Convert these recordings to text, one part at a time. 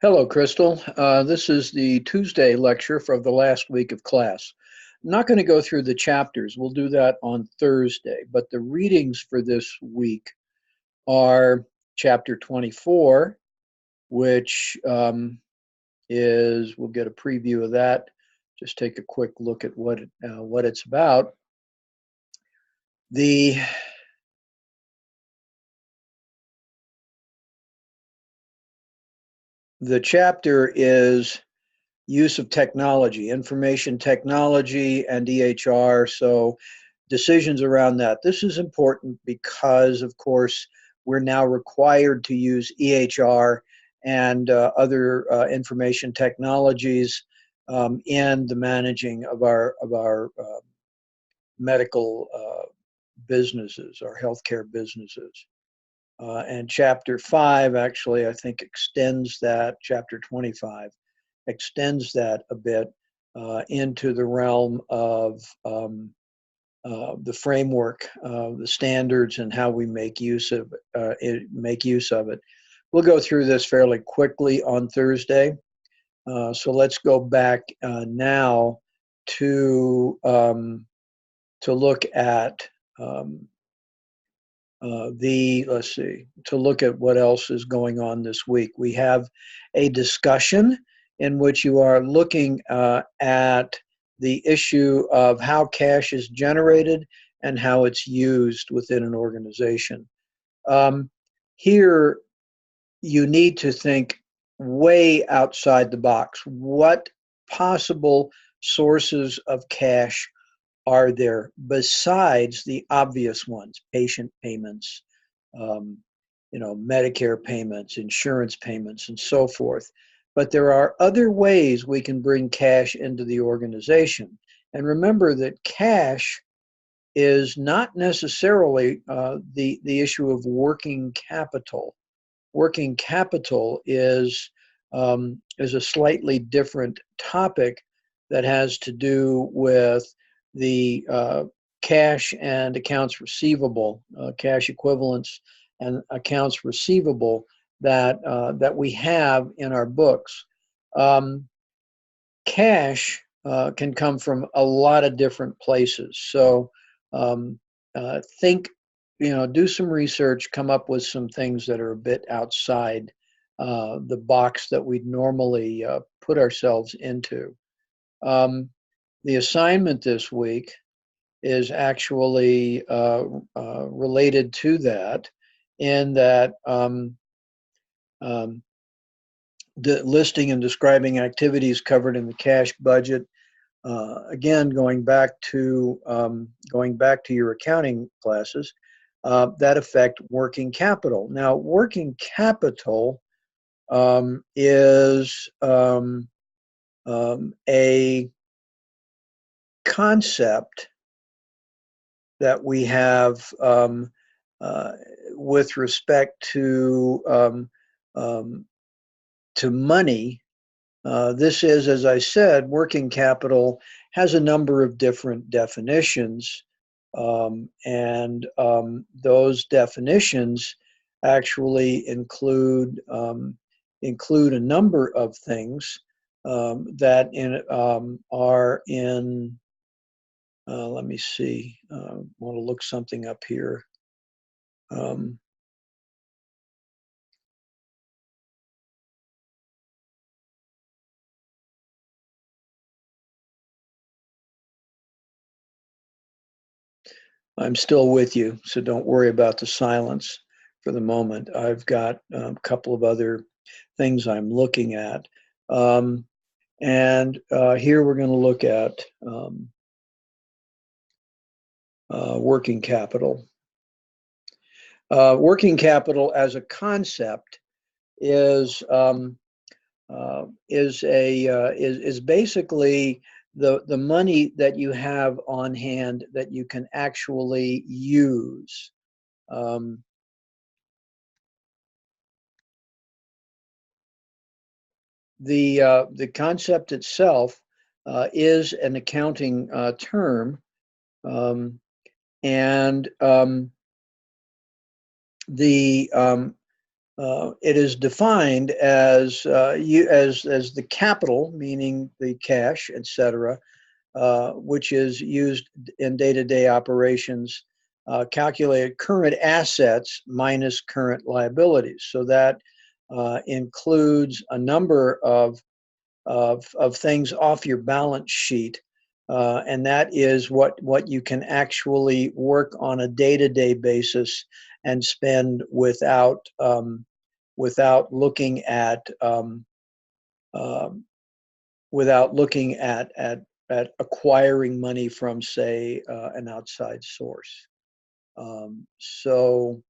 Hello, Crystal. This is the Tuesday lecture for the last week of class. I'm not going to go through the chapters. We'll do that on Thursday. But the readings for this week are chapter 24, which we'll get a preview of that. Just take a quick look at what it's about. The the chapter is use of technology, information technology, and EHR. So decisions around that. This is important because, of course, we're now required to use EHR and other information technologies in the managing of our medical businesses, our healthcare businesses. And chapter 5 actually, I think, extends that, chapter 25 extends that a bit into the realm of the framework, the standards, and how we make use of it. We'll go through this fairly quickly on Thursday. So let's go back now to look at to look at what else is going on this week. We have a discussion in which you are looking at the issue of how cash is generated and how it's used within an organization. Here, you need to think way outside the box. What possible sources of cash are there besides the obvious ones? Patient payments, um, Medicare payments, insurance payments, and so forth. But there are other ways we can bring cash into the organization. And remember that cash is not necessarily the issue of working capital. Working capital is a slightly different topic that has to do with the cash and accounts receivable, cash equivalents and accounts receivable that we have in our books. Cash can come from a lot of different places. So um, think, do some research, come up with some things that are a bit outside the box that we'd normally put ourselves into. Um, the assignment this week is actually related to that, in that um, the listing and describing activities covered in the cash budget. Again, going back to your accounting classes, that affect working capital. Now, working capital is a concept that we have uh, with respect um, to money. This is, as I said, working capital has a number of different definitions, and those definitions actually include a number of things are in. Let me see. I want to look something up here. Um, I'm still with you, so don't worry about the silence for the moment. I've got a couple of other things I'm looking at. Um, and here we're going to look at working capital. Working capital as a concept is is basically the money that you have on hand that you can actually use. Um, the concept itself is an accounting term, um, and the It is defined as as the capital, meaning the cash, etc., which is used in day-to-day operations, calculated current assets minus current liabilities. So that includes a number of things off your balance sheet, and that is what you can actually work on a day-to-day basis and spend without looking at without looking at acquiring money from, say, an outside source. So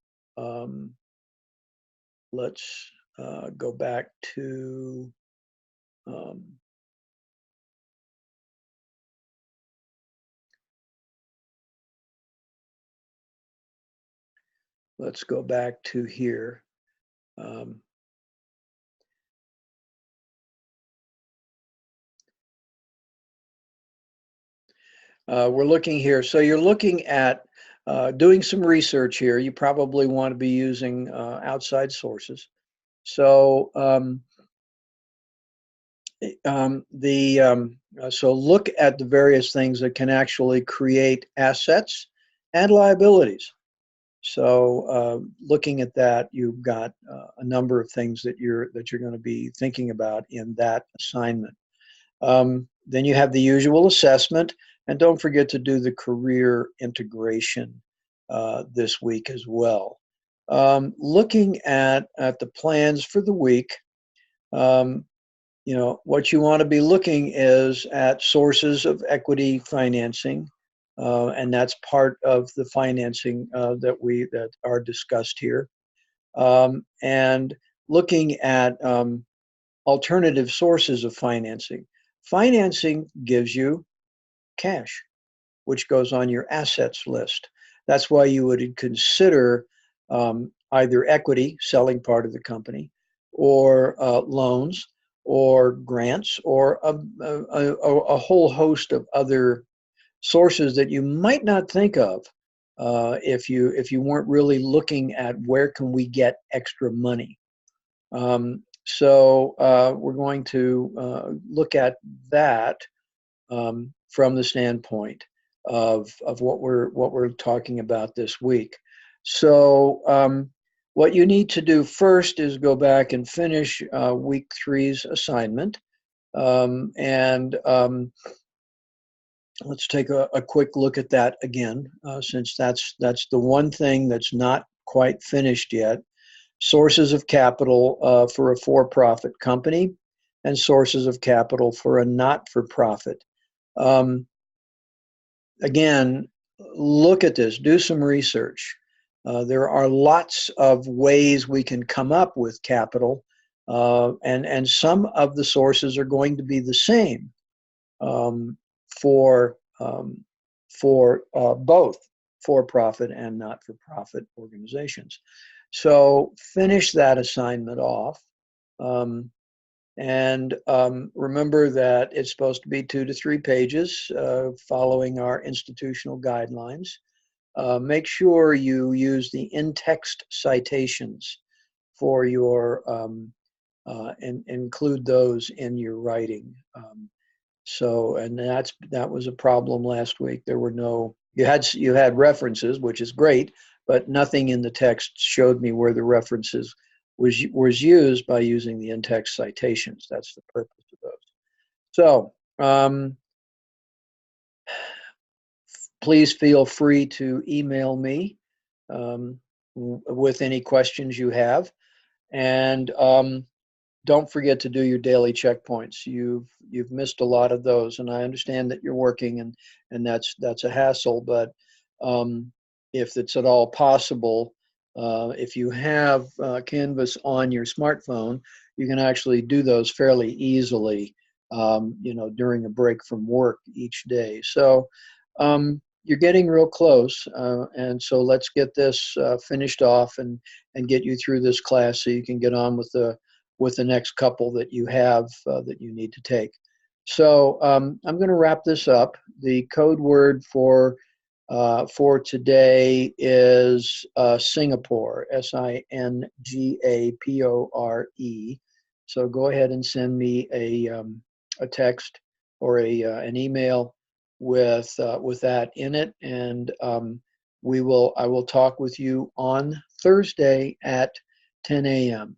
let's go back to um, let's go back to here. Um, we're looking here. So you're looking at doing some research here. You probably want to be using outside sources. So so look at the various things that can actually create assets and liabilities. So looking at that, you've got a number of things that you're going to be thinking about in that assignment. Then you have the usual assessment, and don't forget to do the career integration this week as well. Looking at the plans for the week, what you want to be looking is at sources of equity financing, and that's part of the financing that are discussed here, and looking at alternative sources of financing. Financing gives you cash, which goes on your assets list. That's why you would consider either equity, selling part of the company, or loans, or grants, or a whole host of other sources that you might not think of if you weren't really looking at where can we get extra money. So we're going to look at that from the standpoint of what we're talking about this week. So what you need to do first is go back and finish week three's assignment, and let's take a quick look at that again, since that's the one thing that's not quite finished yet. Sources of capital for a for-profit company, and sources of capital for a not-for-profit. Again, look at this, do some research. There are lots of ways we can come up with capital, and some of the sources are going to be the same um, for both for-profit and not-for-profit organizations. So finish that assignment off. And remember that it's supposed to be 2 to 3 pages following our institutional guidelines. Make sure you use the in-text citations for your, and include those in your writing. And that was a problem last week. There were you had references, which is great, but nothing in the text showed me where the references was used by using the in-text citations. That's the purpose of those. So please feel free to email me with any questions you have, and don't forget to do your daily checkpoints. You've missed a lot of those, and I understand that you're working, and that's a hassle. But if it's at all possible, if you have Canvas on your smartphone, you can actually do those fairly easily. During a break from work each day. So you're getting real close, and so let's get this finished off and get you through this class so you can get on with the next couple that you have that you need to take. So I'm going to wrap this up. The code word for for today is Singapore, Singapore. So go ahead and send me a text or an email with that in it, and I will talk with you on Thursday at 10 a.m.